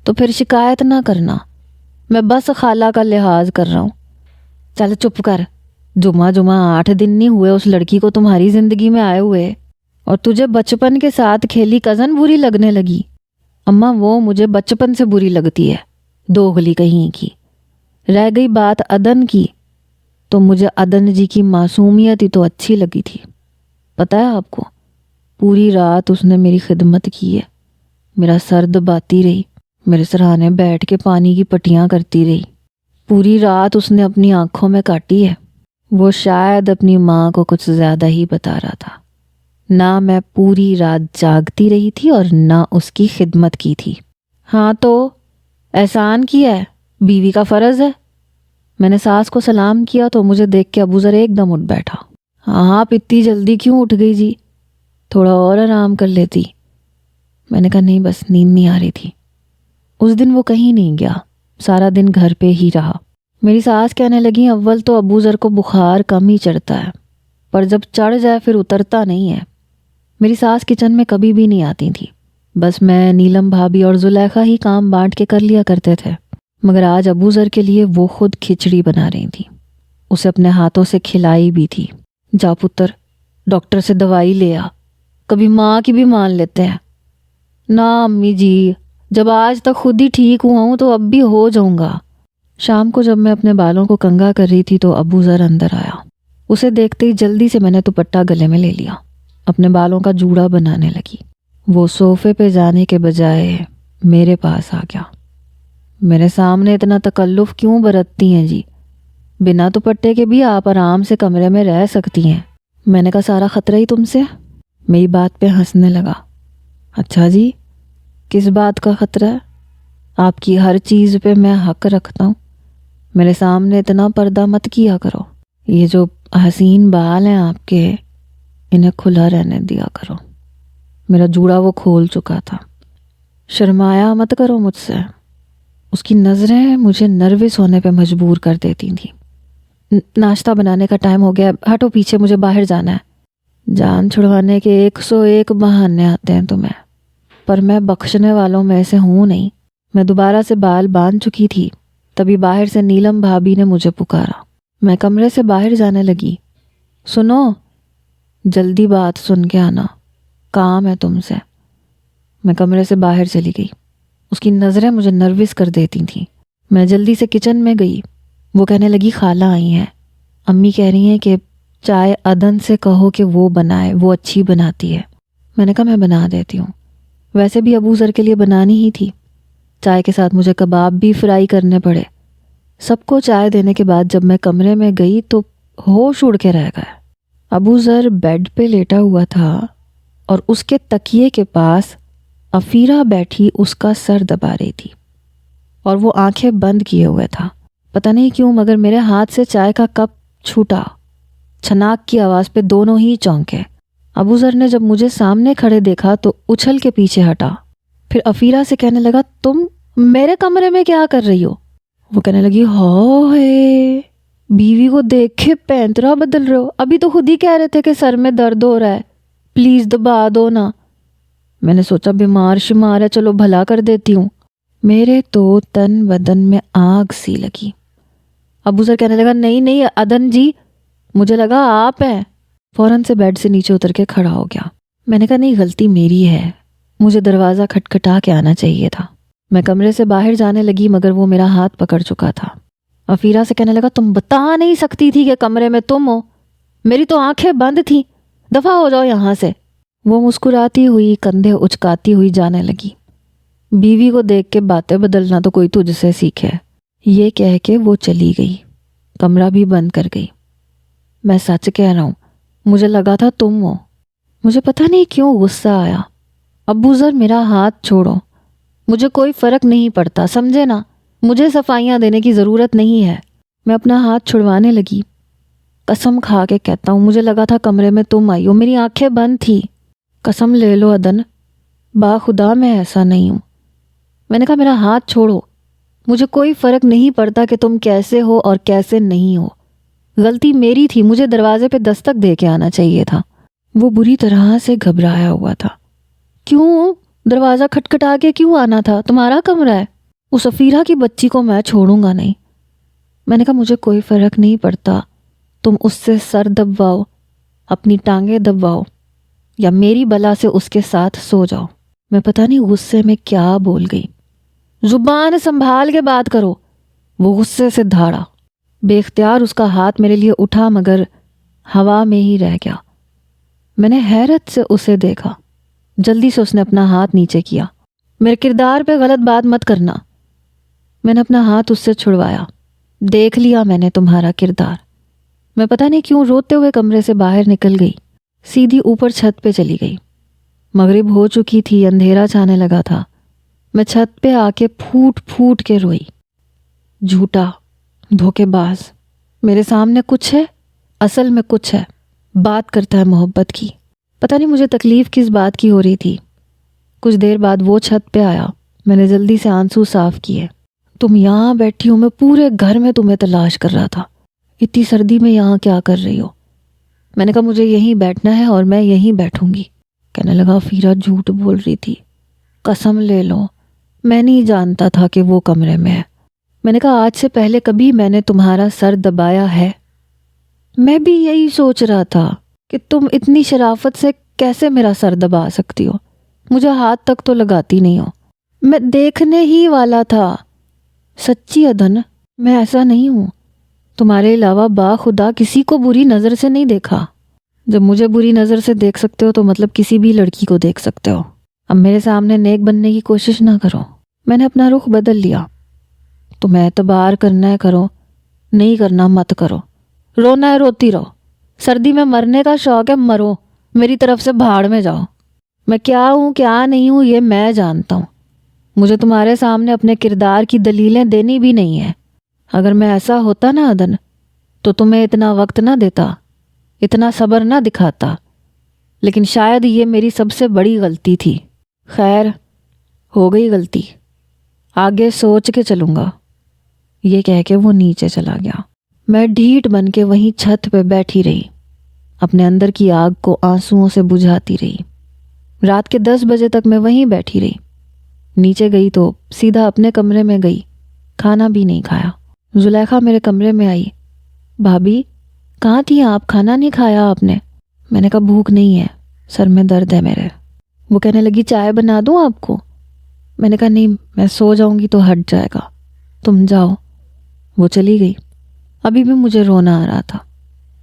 تو پھر شکایت نہ کرنا، میں بس خالہ کا لحاظ کر رہا ہوں۔ چل چپ کر، جمعہ 8 دن نہیں ہوئے اس لڑکی کو تمہاری زندگی میں آئے ہوئے، اور تجھے بچپن کے ساتھ کھیلی کزن بری لگنے لگی۔ اماں وہ مجھے بچپن سے بری لگتی ہے، دوغلی کہیں کی۔ رہ گئی بات عدن کی، تو مجھے عدن جی کی معصومیت ہی تو اچھی لگی تھی۔ پتہ ہے آپ کو، پوری رات اس نے میری خدمت کی ہے، میرا سر دباتی رہی، میرے سرہانے بیٹھ کے پانی کی پٹیاں کرتی رہی، پوری رات اس نے اپنی آنکھوں میں کاٹی ہے۔ وہ شاید اپنی ماں کو کچھ زیادہ ہی بتا رہا تھا۔ نہ میں پوری رات جاگتی رہی تھی اور نہ اس کی خدمت کی تھی۔ ہاں تو احسان کیا ہے، بیوی کا فرض ہے۔ میں نے ساس کو سلام کیا تو مجھے دیکھ کے ابوذر ایک دم اٹھ بیٹھا۔ آپ اتنی جلدی کیوں اٹھ گئی جی؟ تھوڑا اور آرام کر لیتی۔ میں نے کہا نہیں، بس نیند نہیں آ رہی تھی۔ اس دن وہ کہیں نہیں گیا، سارا دن گھر پہ ہی رہا۔ میری ساس کہنے لگی اول تو ابوذر کو بخار کم ہی چڑھتا ہے، پر جب چڑھ جائے پھر اترتا نہیں ہے۔ میری ساس کچن میں کبھی بھی نہیں آتی تھی، بس میں، نیلم بھابھی اور زلیخا ہی کام بانٹ کے کر لیا کرتے تھے۔ مگر آج ابوذر کے لیے وہ خود کھچڑی بنا رہی تھی، اسے اپنے ہاتھوں سے کھلائی بھی تھی۔ جا پتر، ڈاکٹر سے دوائی لے آ، کبھی ماں کی بھی مان لیتے ہیں۔ نہ امی جی، جب آج تک خود ہی ٹھیک ہوا ہوں تو اب بھی ہو جاؤں گا۔ شام کو جب میں اپنے بالوں کو کنگھا کر رہی تھی تو ابوذر اندر آیا۔ اسے دیکھتے ہی جلدی سے میں نے دوپٹہ گلے میں لے لیا، اپنے بالوں کا جوڑا بنانے لگی۔ وہ صوفے پہ جانے کے بجائے میرے پاس آ گیا۔ میرے سامنے اتنا تکلف کیوں برتتی ہیں جی؟ بنا دوپٹے کے بھی آپ آرام سے کمرے میں رہ سکتی ہیں۔ میں نے کہا سارا خطرہ ہی تم سے۔ میری بات پہ ہنسنے لگا۔ اچھا جی، کس بات کا خطرہ ہے؟ آپ کی ہر چیز پہ میں حق رکھتا ہوں، میرے سامنے اتنا پردہ مت کیا کرو۔ یہ جو حسین بال ہیں آپ کے، انہیں کھلا رہنے دیا کرو۔ میرا جوڑا وہ کھول چکا تھا۔ شرمایا مت کرو مجھ سے۔ اس کی نظریں مجھے نروس ہونے پہ مجبور کر دیتی تھیں۔ ناشتہ بنانے کا ٹائم ہو گیا، ہٹو پیچھے، مجھے باہر جانا ہے۔ جان چھڑوانے کے 101 بہانے آتے ہیں تمہیں، پر میں بخشنے والوں میں سے ہوں نہیں۔ میں دوبارہ سے بال باندھ چکی تھی، تبھی باہر سے نیلم بھابھی نے مجھے پکارا۔ میں کمرے سے باہر جانے لگی۔ سنو، جلدی بات سن کے آنا، کام ہے تم سے۔ میں کمرے سے باہر چلی گئی۔ اس کی نظریں مجھے نروس کر دیتی تھیں۔ میں جلدی سے کچن میں گئی۔ وہ کہنے لگی خالہ آئی ہیں، امی کہہ رہی ہیں کہ چائے عدن سے کہو کہ وہ بنائے، وہ اچھی بناتی ہے۔ میں نے کہا میں بنا دیتی ہوں، ویسے بھی ابوذر کے لیے بنانی ہی تھی۔ چائے کے ساتھ مجھے کباب بھی فرائی کرنے پڑے۔ سب کو چائے دینے کے بعد جب میں کمرے میں گئی تو ہوش اڑ کے رہ گئے۔ ابوذر بیڈ پہ لیٹا ہوا تھا اور اس کے تکیے کے پاس افیرہ بیٹھی اس کا سر دبا رہی تھی، اور وہ آنکھیں بند کیے ہوئے تھا۔ پتہ نہیں کیوں مگر میرے ہاتھ سے چائے کا کپ چھوٹا، چھناک کی آواز پہ دونوں ہی چونکے۔ ابوذر نے جب مجھے سامنے کھڑے دیکھا تو اچھل کے پیچھے ہٹا، پھر افیرہ سے کہنے لگا تم میرے کمرے میں کیا کر رہی ہو؟ وہ کہنے لگی ہائے، بیوی کو دیکھ کے پینترا بدل رہے ہو، ابھی تو خود ہی کہہ رہے تھے کہ سر میں درد ہو رہا ہے، پلیز دبا دو نا۔ میں نے سوچا بیمار شمار ہے، چلو بھلا کر دیتی ہوں۔ میرے تو تن بدن میں آگ سی لگی۔ ابوذر کہنے لگا نہیں نہیں عدن جی، مجھے لگا آپ ہیں۔ فوراً سے بیڈ سے نیچے اتر کے کھڑا ہو گیا۔ میں نے کہا نہیں، غلطی میری ہے، مجھے دروازہ کھٹکھٹا کے آنا چاہیے تھا۔ میں کمرے سے باہر جانے لگی مگر وہ میرا ہاتھ پکڑ چکا تھا۔ افیرہ سے کہنے لگا تم بتا نہیں سکتی تھی کہ کمرے میں تم ہو؟ میری تو آنکھیں بند تھیں، دفع ہو جاؤ یہاں سے۔ وہ مسکراتی ہوئی کندھے اچکاتی ہوئی جانے لگی۔ بیوی کو دیکھ کے باتیں بدلنا تو کوئی تجھ سے سیکھے، یہ کہہ کے وہ چلی گئی، کمرہ بھی بند کر گئی۔ میں سچ کہہ رہا ہوں، مجھے لگا تھا تم ہو۔ مجھے پتہ نہیں کیوں غصہ آیا۔ ابوذر میرا ہاتھ چھوڑو، مجھے کوئی فرق نہیں پڑتا، سمجھے نا، مجھے صفائیاں دینے کی ضرورت نہیں ہے۔ میں اپنا ہاتھ چھڑوانے لگی۔ قسم کھا کے کہتا ہوں مجھے لگا تھا کمرے میں تم آئی ہو، میری آنکھیں بند تھی۔ قسم لے لو عدن، با خدا میں ایسا نہیں ہوں۔ میں نے کہا میرا ہاتھ چھوڑو، مجھے کوئی فرق نہیں پڑتا کہ تم کیسے ہو اور کیسے نہیں ہو، غلطی میری تھی، مجھے دروازے پہ دستک دے کے آنا چاہیے تھا۔ وہ بری طرح سے گھبرایا ہوا تھا۔ کیوں؟ دروازہ کھٹکھٹا کے کیوں آنا تھا؟ تمہارا کمرہ ہے، اس افیرہ کی بچی کو میں چھوڑوں گا نہیں۔ میں نے کہا مجھے کوئی فرق نہیں پڑتا، تم اس سے سر دبواؤ، اپنی ٹانگیں دبواؤ، یا میری بلا سے اس کے ساتھ سو جاؤ۔ میں پتہ نہیں غصے میں کیا بول گئی۔ زبان سنبھال کے بات کرو۔ وہ غصے سے دھاڑا۔ بے اختیار اس کا ہاتھ میرے لیے اٹھا مگر ہوا میں ہی رہ گیا۔ میں نے حیرت سے اسے دیکھا۔ جلدی سے اس نے اپنا ہاتھ نیچے کیا۔ میرے کردار پہ غلط بات مت کرنا۔ میں نے اپنا ہاتھ اس سے چھڑوایا۔ دیکھ لیا میں نے تمہارا کردار۔ میں پتہ نہیں کیوں روتے ہوئے کمرے سے باہر نکل گئی، سیدھی اوپر چھت پہ چلی گئی۔ مغرب ہو چکی تھی، اندھیرا چھانے لگا تھا۔ میں چھت پہ آ کے پھوٹ پھوٹ کے روئی۔ جھوٹا، دھوکے باز، میرے سامنے کچھ ہے، اصل میں کچھ ہے، بات کرتا ہے محبت کی۔ پتہ نہیں مجھے تکلیف کس بات کی ہو رہی تھی۔ کچھ دیر بعد وہ چھت پہ آیا، میں نے جلدی سے آنسو صاف کیے۔ تم یہاں بیٹھی ہو، میں پورے گھر میں تمہیں تلاش کر رہا تھا، اتنی سردی میں یہاں کیا کر رہی ہو؟ میں نے کہا مجھے یہیں بیٹھنا ہے اور میں یہیں بیٹھوں گی۔ کہنے لگا افیرا جھوٹ بول رہی تھی، قسم لے لو میں نہیں جانتا تھا کہ وہ کمرے میں ہے۔ میں نے کہا آج سے پہلے کبھی میں نے تمہارا سر دبایا ہے؟ میں بھی یہی سوچ رہا تھا کہ تم اتنی شرافت سے کیسے میرا سر دبا سکتی ہو، مجھے ہاتھ تک تو لگاتی نہیں ہو۔ میں دیکھنے ہی والا تھا۔ سچی ادن، میں ایسا نہیں ہوں، تمہارے علاوہ با خدا کسی کو بری نظر سے نہیں دیکھا۔ جب مجھے بری نظر سے دیکھ سکتے ہو تو مطلب کسی بھی لڑکی کو دیکھ سکتے ہو۔ اب میرے سامنے نیک بننے کی کوشش نہ کرو۔ میں نے اپنا رخ بدل لیا۔ تمہیں اعتبار کرنا ہے کرو، نہیں کرنا مت کرو، رونا ہے روتی رہو، سردی میں مرنے کا شوق ہے مرو، میری طرف سے بھاڑ میں جاؤ۔ میں کیا ہوں کیا نہیں ہوں یہ میں جانتا ہوں۔ مجھے تمہارے سامنے اپنے کردار کی دلیلیں دینی بھی نہیں ہے۔ اگر میں ایسا ہوتا نا ادن تو تمہیں اتنا وقت نہ دیتا، اتنا صبر نہ دکھاتا، لیکن شاید یہ میری سب سے بڑی غلطی تھی۔ خیر، ہو گئی غلطی، آگے سوچ کے چلوں گا۔ یہ کہہ کے وہ نیچے چلا گیا۔ میں ڈھیٹ بن کے وہیں چھت پہ بیٹھی رہی، اپنے اندر کی آگ کو آنسوؤں سے بجھاتی رہی۔ رات کے 10 بجے تک میں وہیں بیٹھی رہی۔ نیچے گئی تو سیدھا اپنے کمرے میں گئی، کھانا بھی نہیں کھایا۔ زلیخا میرے کمرے میں آئی، بھابھی کہاں تھی آپ، کھانا نہیں کھایا آپ نے؟ میں نے کہا بھوک نہیں ہے، سر میں درد ہے میرے۔ وہ کہنے لگی چائے بنا دوں آپ کو؟ میں نے کہا نہیں، میں سو جاؤں گی تو ہٹ جائے گا، تم جاؤ۔ وہ چلی گئی۔ ابھی بھی مجھے رونا آ رہا تھا۔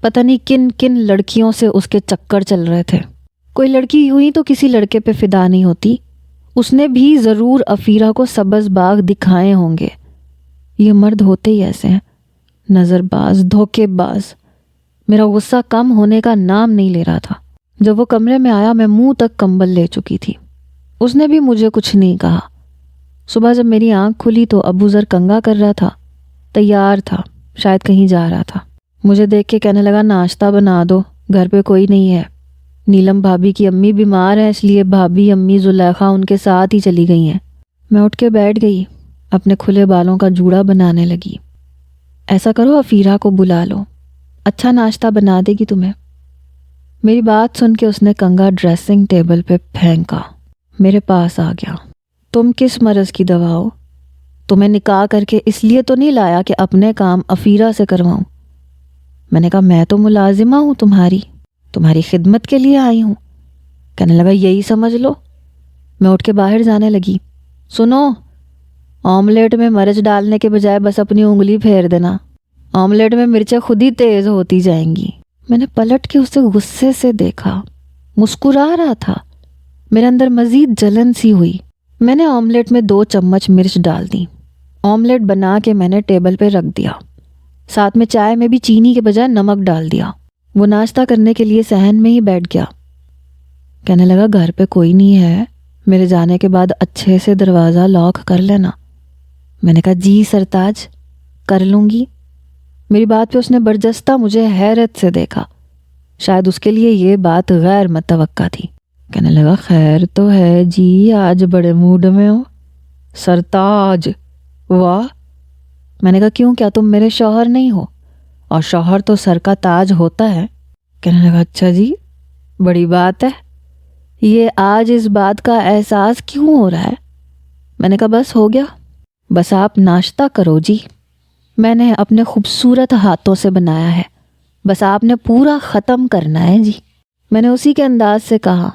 پتہ نہیں کن کن لڑکیوں سے اس کے چکر چل رہے تھے۔ کوئی لڑکی یوں ہی تو کسی لڑکے پہ فدا نہیں ہوتی، اس نے بھی ضرور افیرا کو سبز باغ دکھائے ہوں گے۔ یہ مرد ہوتے ہی ایسے ہیں، نظر باز، دھوکے باز۔ میرا غصہ کم ہونے کا نام نہیں لے رہا تھا۔ جب وہ کمرے میں آیا میں منہ تک کمبل لے چکی تھی۔ اس نے بھی مجھے کچھ نہیں کہا۔ صبح جب میری آنکھ کھلی تو ابو ذر کنگا کر رہا تھا، تیار تھا، شاید کہیں جا رہا تھا۔ مجھے دیکھ کے کہنے لگا ناشتہ بنا دو، گھر پہ کوئی نہیں ہے، نیلم بھابھی کی امی بیمار ہیں، اس لیے بھابھی امی زلیخا ان کے ساتھ ہی چلی گئی ہیں۔ میں اٹھ کے بیٹھ گئی، اپنے کھلے بالوں کا جوڑا بنانے لگی۔ ایسا کرو افیرا کو بلا لو، اچھا ناشتہ بنا دے گی تمہیں۔ میری بات سن کے اس نے کنگا ڈریسنگ ٹیبل پہ پھینکا، میرے پاس آ گیا۔ تم کس مرض کی دوا ہو؟ تمہیں نکاح کر کے اس لیے تو نہیں لایا کہ اپنے کام افیرا سے کرواؤں؟ میں نے کہا میں تو ملازمہ ہوں تمہاری خدمت کے لیے آئی ہوں۔ کہنے لگا یہی سمجھ لو۔ میں اٹھ کے باہر جانے لگی۔ سنو، آملیٹ میں مرچ ڈالنے کے بجائے بس اپنی انگلی پھیر دینا، آملیٹ میں مرچیں خود ہی تیز ہوتی جائیں گی۔ میں نے پلٹ کے اسے غصے سے دیکھا، مسکرا رہا تھا۔ میرے اندر مزید جلن سی ہوئی۔ میں نے آملیٹ میں 2 چمچ مرچ ڈال دی۔ آملیٹ بنا کے میں نے ٹیبل پہ رکھ دیا، ساتھ میں چائے میں بھی چینی کے بجائے نمک ڈال دیا۔ وہ ناشتہ کرنے کے لیے صحن میں ہی بیٹھ گیا۔ کہنے لگا گھر پہ کوئی نہیں ہے، میرے جانے کے بعد اچھے سے دروازہ لاک کر لینا۔ میں نے کہا جی سرتاج، کر لوں گی۔ میری بات پہ اس نے برجستہ مجھے حیرت سے دیکھا، شاید اس کے لیے یہ بات غیر متوقع تھی۔ کہنے لگا خیر تو ہے جی، آج بڑے موڈ میں ہو سرتاج، واہ۔ میں نے کہا کیوں، کیا تم میرے شوہر نہیں ہو؟ اور شوہر تو سر کا تاج ہوتا ہے۔ کہنے لگا اچھا جی، بڑی بات ہے، یہ آج اس بات کا احساس کیوں ہو رہا ہے؟ میں نے کہا بس ہو گیا، بس آپ ناشتہ کرو جی، میں نے اپنے خوبصورت ہاتھوں سے بنایا ہے، بس آپ نے پورا ختم کرنا ہے جی۔ میں نے اسی کے انداز سے کہا۔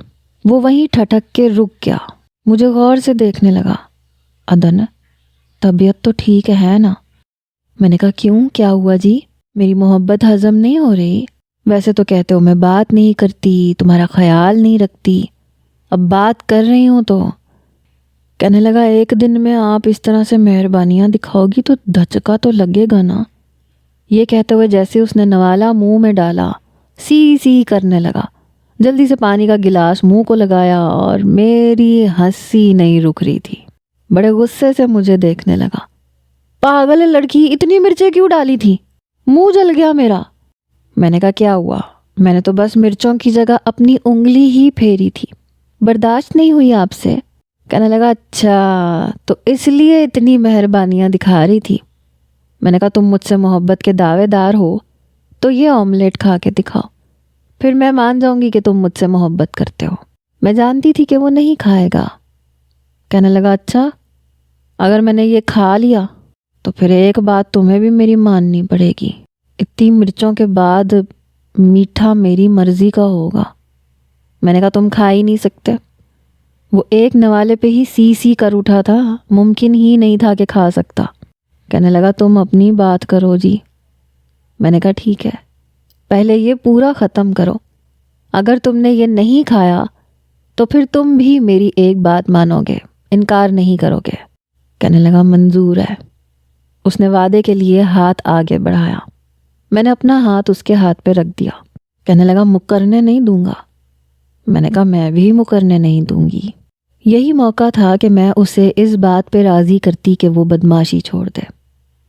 وہ وہیں ٹھٹک کے رک گیا، مجھے غور سے دیکھنے لگا۔ ادن طبیعت تو ٹھیک ہے نا؟ میں نے کہا کیوں، کیا ہوا جی؟ میری محبت ہضم نہیں ہو رہی؟ ویسے تو کہتے ہو میں بات نہیں کرتی، تمہارا خیال نہیں رکھتی، اب بات کر رہی ہوں تو۔ کہنے لگا ایک دن میں آپ اس طرح سے مہربانیاں دکھاؤ گی تو دھچکا تو لگے گا نا۔ یہ کہتے ہوئے جیسے اس نے نوالا منہ میں ڈالا، سی سی کرنے لگا، جلدی سے پانی کا گلاس منہ کو لگایا اور میری ہنسی نہیں رک رہی تھی۔ بڑے غصے سے مجھے دیکھنے لگا۔ پاگل ہے لڑکی، اتنی مرچیں کیوں ڈالی تھی؟ منہ جل گیا میرا۔ میں نے کہا کیا ہوا؟ میں نے تو بس مرچوں کی جگہ اپنی انگلی ہی پھیری تھی، برداشت نہیں ہوئی آپ سے۔ کہنے لگا اچھا تو اس لیے اتنی مہربانیاں دکھا رہی تھی۔ میں نے کہا تم مجھ سے محبت کے دعوے دار ہو تو یہ آملیٹ کھا کے دکھاؤ، پھر میں مان جاؤں گی کہ تم مجھ سے محبت کرتے ہو۔ میں جانتی تھی کہ وہ نہیں کھائے گا۔ کہنے لگا اچھا اگر میں نے یہ کھا لیا تو پھر ایک بات تمہیں بھی میری ماننی پڑے گی، اتنی مرچوں کے بعد میٹھا میری مرضی کا ہوگا۔ میں نے کہا تم کھا ہی نہیں سکتے، وہ ایک نوالے پہ ہی سی سی کر اٹھا تھا، ممکن ہی نہیں تھا کہ کھا سکتا۔ کہنے لگا تم اپنی بات کرو جی۔ میں نے کہا ٹھیک ہے، پہلے یہ پورا ختم کرو، اگر تم نے یہ نہیں کھایا تو پھر تم بھی میری ایک بات مانو گے، انکار نہیں کرو گے۔ کہنے لگا منظور ہے۔ اس نے وعدے کے لیے ہاتھ آگے بڑھایا، میں نے اپنا ہاتھ اس کے ہاتھ پہ رکھ دیا۔ کہنے لگا مکرنے نہیں دوں گا۔ میں نے کہا میں بھی مکرنے نہیں دوں گی۔ یہی موقع تھا کہ میں اسے اس بات پہ راضی کرتی کہ وہ بدماشی چھوڑ دے۔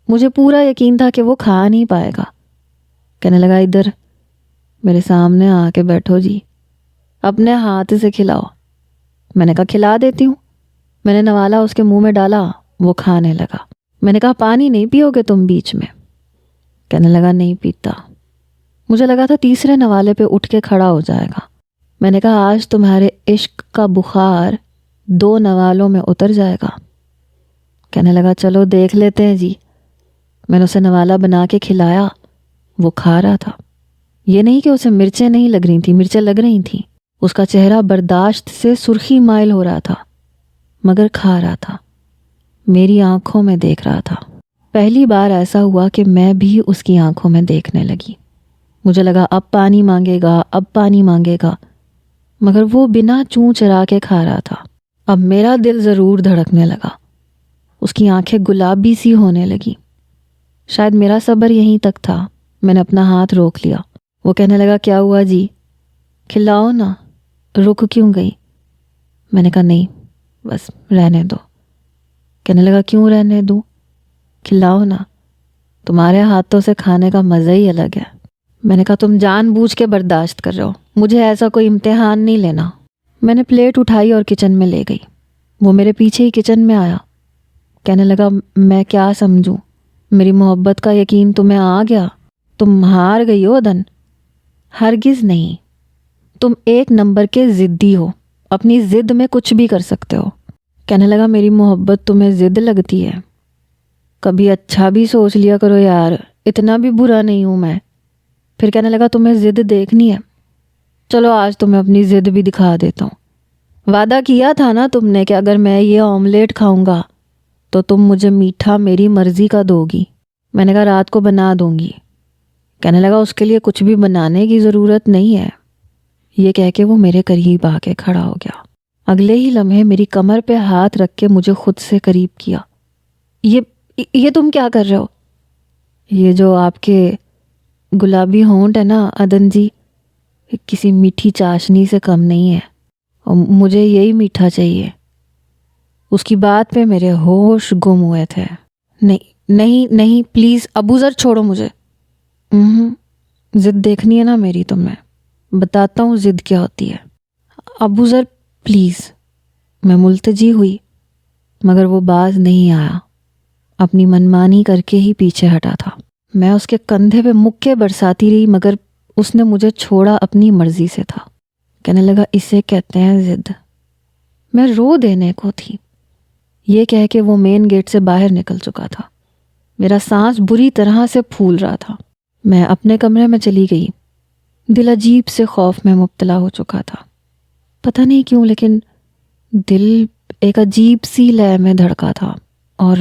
مجھے پورا یقین تھا کہ وہ کھا نہیں پائے گا۔ کہنے لگا ادھر میرے سامنے آ کے بیٹھو جی، اپنے ہاتھ سے کھلاؤ۔ میں نے کہا کھلا دیتی ہوں۔ میں نے نوالا اس کے منہ میں ڈالا، وہ کھانے لگا۔ میں نے کہا پانی نہیں پیو گے تم بیچ میں؟ کہنے لگا نہیں پیتا۔ مجھے لگا تھا تیسرے نوالے پہ اٹھ کے کھڑا ہو جائے گا۔ میں نے کہا آج تمہارے عشق کا بخار 2 نوالوں میں اتر جائے گا۔ کہنے لگا چلو دیکھ لیتے ہیں جی۔ میں نے اسے نوالا بنا کے کھلایا، وہ کھا رہا تھا۔ یہ نہیں کہ اسے مرچیں نہیں لگ رہی تھیں، مرچیں لگ رہی تھیں۔ اس کا چہرہ برداشت سے سرخی مائل ہو رہا تھا، مگر کھا رہا تھا، میری آنکھوں میں دیکھ رہا تھا۔ پہلی بار ایسا ہوا کہ میں بھی اس کی آنکھوں میں دیکھنے لگی۔ مجھے لگا اب پانی مانگے گا، اب پانی مانگے گا، مگر وہ بنا چوں چرا کے کھا رہا تھا۔ اب میرا دل ضرور دھڑکنے لگا، اس کی آنکھیں گلابی سی ہونے لگی۔ شاید میرا صبر یہیں تک تھا، میں نے اپنا ہاتھ روک لیا۔ وہ کہنے لگا کیا ہوا جی، کھلاؤ نا، رک کیوں گئی؟ میں نے کہا نہیں بس رہنے دو۔ کہنے لگا کیوں رہنے دوں؟ کھلاؤ نا، تمہارے ہاتھوں سے کھانے کا مزہ ہی الگ ہے۔ میں نے کہا تم جان بوجھ کے برداشت کر رہے ہو، مجھے ایسا کوئی امتحان نہیں لینا۔ میں نے پلیٹ اٹھائی اور کچن میں لے گئی۔ وہ میرے پیچھے ہی کچن میں آیا۔ کہنے لگا میں کیا سمجھوں، میری محبت کا یقین تمہیں آ گیا؟ تم ہار گئی ہو دن؟ ہرگز نہیں، تم 1 نمبر کے ضدی ہو، اپنی ضد میں کچھ بھی کر سکتے ہو۔ کہنے لگا میری محبت تمہیں ضد لگتی ہے؟ کبھی اچھا بھی سوچ لیا کرو یار، اتنا بھی برا نہیں ہوں میں۔ پھر کہنے لگا تمہیں ضد دیکھنی ہے، چلو آج تمہیں اپنی ضد بھی دکھا دیتا ہوں۔ وعدہ کیا تھا نا تم نے کہ اگر میں یہ آملیٹ کھاؤں گا تو تم مجھے میٹھا میری مرضی کا دو گی۔ میں نے کہا رات کو بنا دوں گی۔ کہنے لگا اس کے لیے کچھ بھی بنانے کی ضرورت نہیں ہے۔ یہ کہہ کے وہ میرے قریب آ کے کھڑا ہو گیا۔ اگلے ہی لمحے میری کمر پہ ہاتھ رکھ کے مجھے خود سے قریب کیا۔ یہ تم کیا کر رہے ہو؟ یہ جو آپ کے گلابی ہونٹ ہے نا عدن جی، کسی میٹھی چاشنی سے کم نہیں ہے، اور مجھے یہی میٹھا چاہیے۔ اس کی بات پہ میرے ہوش گم ہوئے تھے۔ نہیں نہیں نہیں پلیز ابو ذر چھوڑو مجھے۔ ضد دیکھنی ہے نا میری، تو میں بتاتا ہوں ضد کیا ہوتی ہے۔ ابو ذر پلیز۔ میں ملتجی ہوئی مگر وہ باز نہیں آیا، اپنی منمانی کر کے ہی پیچھے ہٹا تھا۔ میں اس کے کندھے پہ مکے برساتی رہی مگر اس نے مجھے چھوڑا اپنی مرضی سے تھا۔ کہنے لگا اسے کہتے ہیں ضد۔ میں رو دینے کو تھی۔ یہ کہہ کے وہ مین گیٹ سے باہر نکل چکا تھا۔ میرا سانس بری طرح سے پھول رہا تھا۔ میں اپنے کمرے میں چلی گئی۔ دل عجیب سے خوف میں مبتلا ہو چکا تھا، پتہ نہیں کیوں، لیکن دل ایک عجیب سی لے میں دھڑکا تھا۔ اور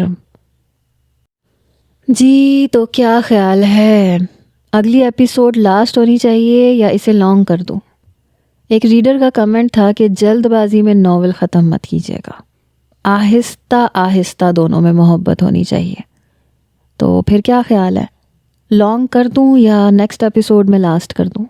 جی تو کیا خیال ہے، اگلی ایپیسوڈ لاسٹ ہونی چاہیے یا اسے لانگ کر دوں؟ ایک ریڈر کا کمنٹ تھا کہ جلد بازی میں ناول ختم مت کیجیے گا، آہستہ آہستہ دونوں میں محبت ہونی چاہیے۔ تو پھر کیا خیال ہے، لانگ کر دوں یا نیکسٹ ایپیسوڈ میں لاسٹ کر دوں؟